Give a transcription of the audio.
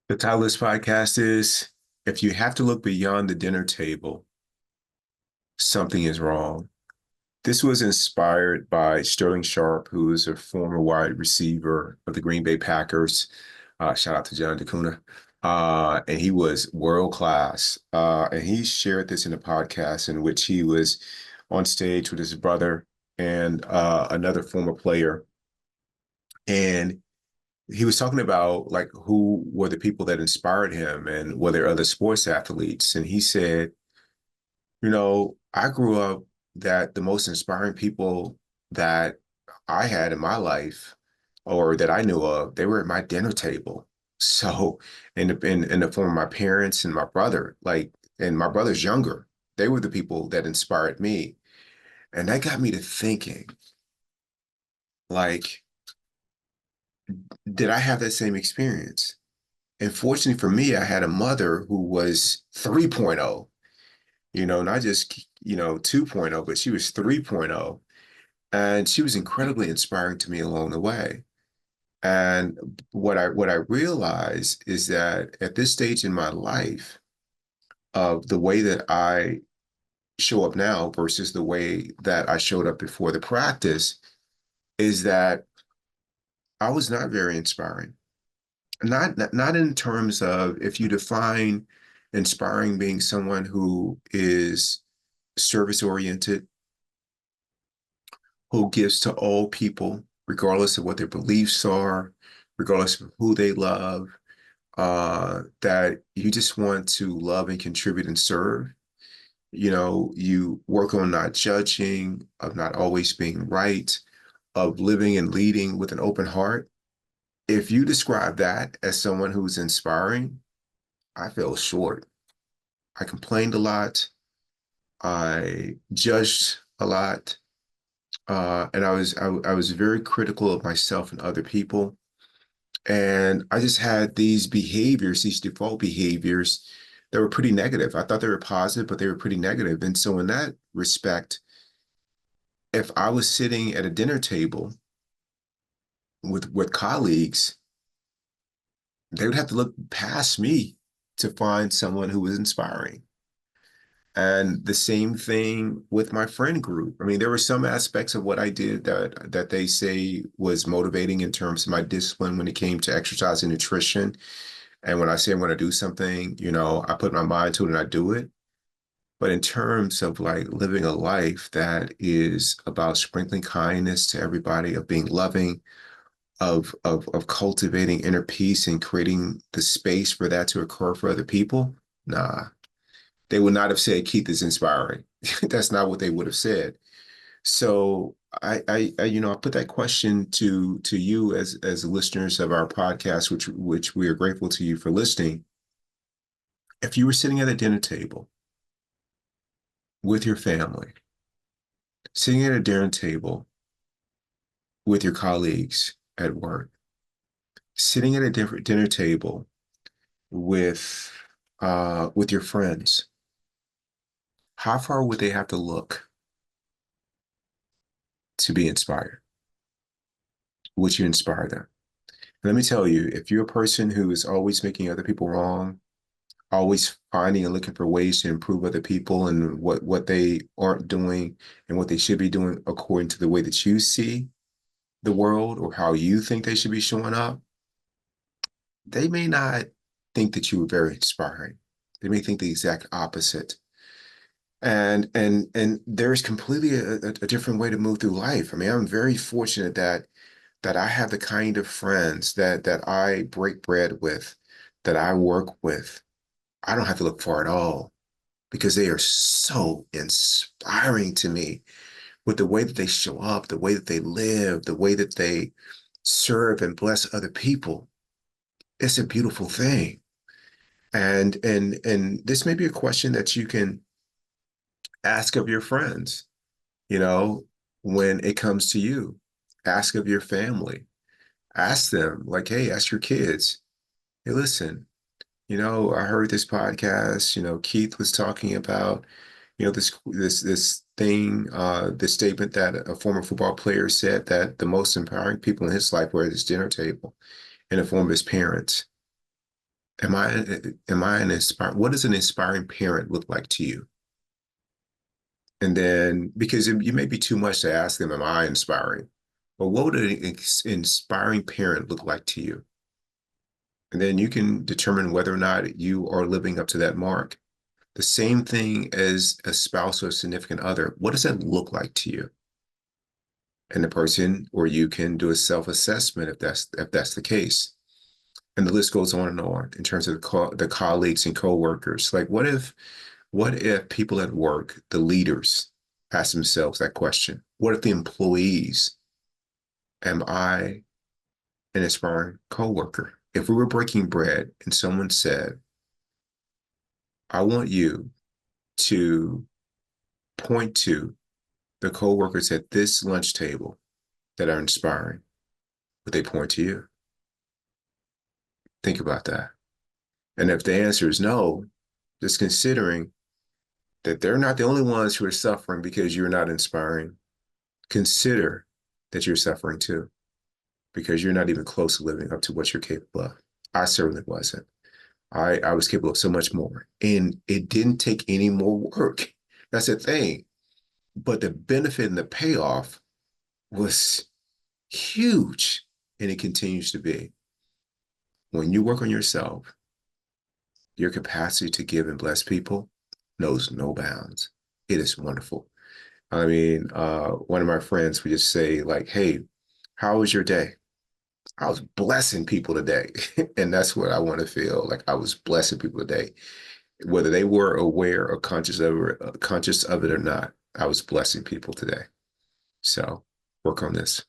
The title of this podcast is If You Have to Look Beyond the Dinner Table, Something is Wrong. This was inspired by Sterling Sharp, who is a former wide receiver of the Green Bay Packers. Shout out to John DeCuna. And he was world class. And he shared this in a podcast in which he was on stage with his brother and another former player. And he was talking about like who were the people that inspired him and were there other sports athletes. And he said, I grew up that the most inspiring people that I had in my life or that I knew of, they were at my dinner table. So in the form of my parents and my brother, and my brother's younger, they were the people that inspired me. And that got me to thinking, like, did I have that same experience? And fortunately for me, I had a mother who was 3.0, not just, 2.0, but she was 3.0. And she was incredibly inspiring to me along the way. And what I realized is that at this stage in my life, of the way that I show up now versus the way that I showed up before the practice, is that I was not very inspiring. Not in terms of if you define inspiring being someone who is service oriented, who gives to all people, regardless of what their beliefs are, regardless of who they love, that you just want to love and contribute and serve. You work on not judging, of not always being right, of living and leading with an open heart. If you describe that as someone who's inspiring, I fell short. I complained a lot. I judged a lot. And I was very critical of myself and other people. And I just had these behaviors, these default behaviors that were pretty negative. I thought they were positive, but they were pretty negative. And so in that respect, if I was sitting at a dinner table with colleagues, they would have to look past me to find someone who was inspiring. And the same thing with my friend group. I mean, there were some aspects of what I did that they say was motivating in terms of my discipline when it came to exercise and nutrition. And when I say I'm going to do something, I put my mind to it and I do it. But in terms of like living a life that is about sprinkling kindness to everybody, of being loving, of cultivating inner peace and creating the space for that to occur for other people, nah, they would not have said Keith is inspiring. That's not what they would have said. So I put that question to you as listeners of our podcast, which we are grateful to you for listening. If you were sitting at a dinner table with your family, sitting at a dinner table with your colleagues at work, sitting at a different dinner table with your friends, how far would they have to look to be inspired? Would you inspire them? Let me tell you, if you're a person who is always making other people wrong, always finding and looking for ways to improve other people and what they aren't doing and what they should be doing according to the way that you see the world or how you think they should be showing up, they may not think that you are very inspiring. They may think the exact opposite. And there's completely a different way to move through life. I mean, I'm very fortunate that I have the kind of friends that I break bread with, that I work with. I don't have to look far at all because they are so inspiring to me with the way that they show up, the way that they live, the way that they serve and bless other people. It's a beautiful thing. And this may be a question that you can ask of your friends, you know, when it comes to you. Ask of your family. Ask them, like, hey, ask your kids, hey, listen, I heard this podcast, Keith was talking about, this thing, this statement that a former football player said that the most empowering people in his life were at his dinner table in the form of his parents. Am I an inspiring, what does an inspiring parent look like to you? And then, because you may be too much to ask them, am I inspiring? But what would an inspiring parent look like to you? And then you can determine whether or not you are living up to that mark. The same thing as a spouse or a significant other. What does that look like to you? And the person or you can do a self-assessment if that's the case. And the list goes on and on in terms of the colleagues and coworkers. Like, what if people at work, the leaders, ask themselves that question? What if the employees, am I an inspiring coworker? If we were breaking bread and someone said, I want you to point to the coworkers at this lunch table that are inspiring, would they point to you? Think about that. And if the answer is no, just considering that they're not the only ones who are suffering because you're not inspiring, consider that you're suffering too, because you're not even close to living up to what you're capable of. I certainly wasn't. I was capable of so much more. And it didn't take any more work. That's the thing. But the benefit and the payoff was huge. And it continues to be. When you work on yourself, your capacity to give and bless people knows no bounds. It is wonderful. I mean, one of my friends would just say, like, hey, how was your day? I was blessing people today. And that's what I want to feel like. I was blessing people today, whether they were aware or conscious of it or not. I was blessing people today. So work on this.